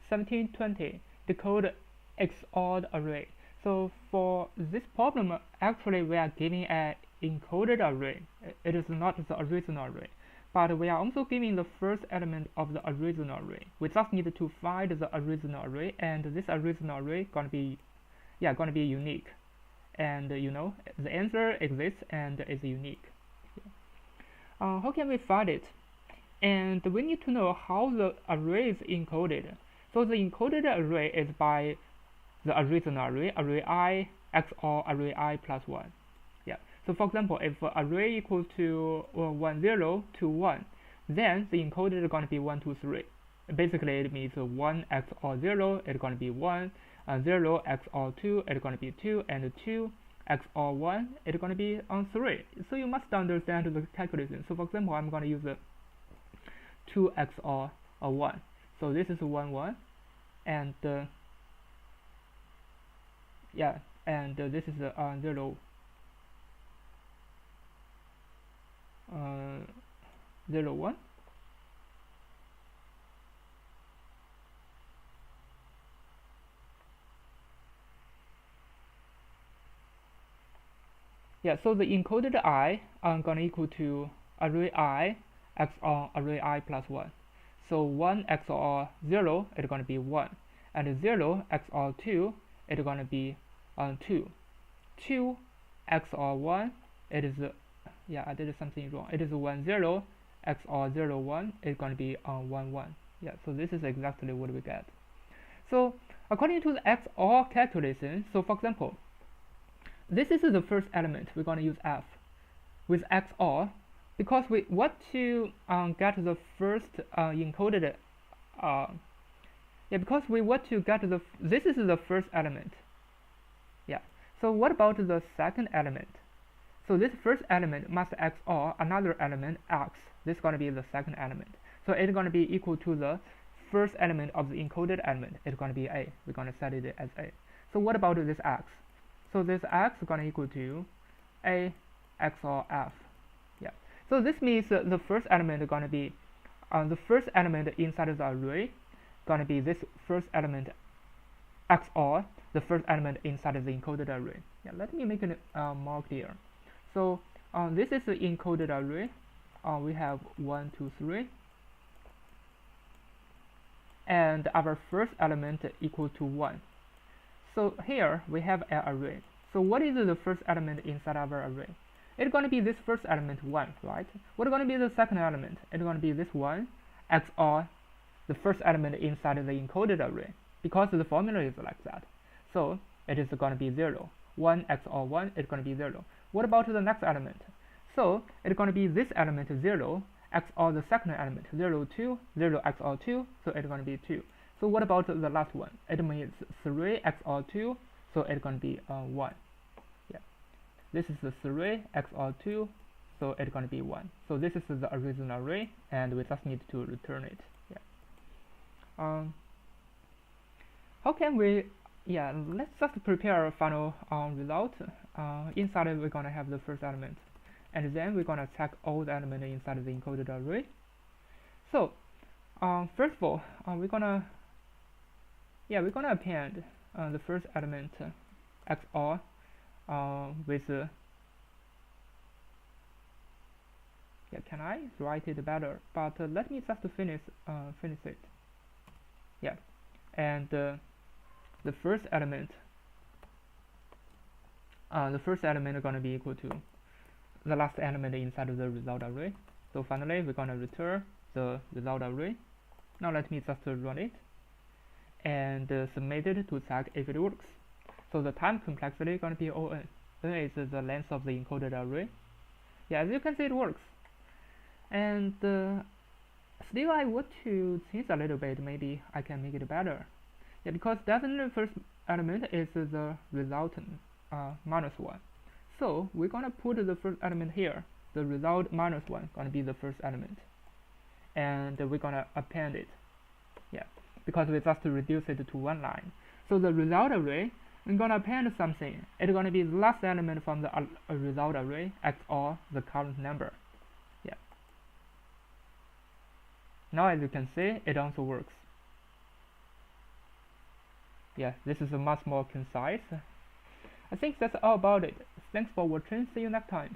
1720 Decode XORed array. So for this problem, actually we are giving an encoded array. It is not the original array, but we are also giving the first element of the original array. We just need to find the original array, and this original array gonna be unique. And the answer exists and is unique. How can we find it? And we need to know how the array is encoded. So the encoded array is by the original array, array I XOR array I plus 1. Yeah. So for example, if array equals to 1 0 to 1, then the encoded is going to be 1 2 3. Basically, it means 1 XOR 0 is going to be 1, 0 XOR 2 is going to be 2, and 2 XOR 1 is going to be 3. So you must understand the calculation. So for example, I'm going to use 2 XOR 1. So this is 1 1, and this is 0 0 1. Yeah, so the encoded I are gonna equal to array I XOR array I plus 1. So 1 XOR 0 is gonna be 1, and 0 XOR 2 is gonna be 2. 2 XOR 1, it is I did something wrong. It is 1 0 XOR 0 1 is gonna be 1 1. Yeah, so this is exactly what we get. So according to the XOR calculation, so for example, this is the first element. We're going to use F with XOR because we want to get the first encoded. Because we want to get this is the first element. Yeah. So what about the second element? So this first element must XOR another element X. This is going to be the second element. So it's going to be equal to the first element of the encoded element. It's going to be A. We're going to set it as A. So what about this X? So this X is going to equal to A XOR F. Yeah. So this means the first element is going to be the first element inside of the array going to be this first element XOR the first element inside of the encoded array. Yeah. Let me make it more clear. So this is the encoded array. We have 1 2 3, and our first element equal to 1. So here we have an array. So what is the first element inside our array? It's going to be this first element 1, right? What's going to be the second element? It's going to be this 1 XOR the first element inside the encoded array, because the formula is like that. So it is going to be 0. 1 XOR 1 is going to be 0. What about the next element? So it's going to be this element 0 XOR the second element 0 2, 0 XOR 2, so it's going to be 2. So what about the last one? It means 3 XOR 2, so it's going to be 1. Yeah, this is the 3 XOR 2, so it's going to be 1. So this is the original array, and we just need to return it. Yeah. How can we? Yeah, let's just prepare a final result. Inside it, we're going to have the first element, and then we're going to check all the elements inside the encoded array. So first of all, we're gonna append the first element XOR with can I write it better? But let me just finish it. Yeah, and the first element is going to be equal to the last element inside of the result array. So finally, we're going to return the result array. Now let me just run it and submit it to check if it works. So the time complexity is going to be O(n). N is the length of the encoded array. Yeah, as you can see, it works. And still, I want to change a little bit. Maybe I can make it better. Yeah, because definitely first element is the resultant -1. So we're gonna put the first element here. The result -1 gonna be the first element, and we're gonna append it. Yeah, because we just reduce it to one line. So the result array, we're gonna append something. It's gonna be the last element from the result array XOR the current number. Yeah. Now as you can see, it also works. Yeah, this is much more concise. I think that's all about it. Thanks for watching. See you next time.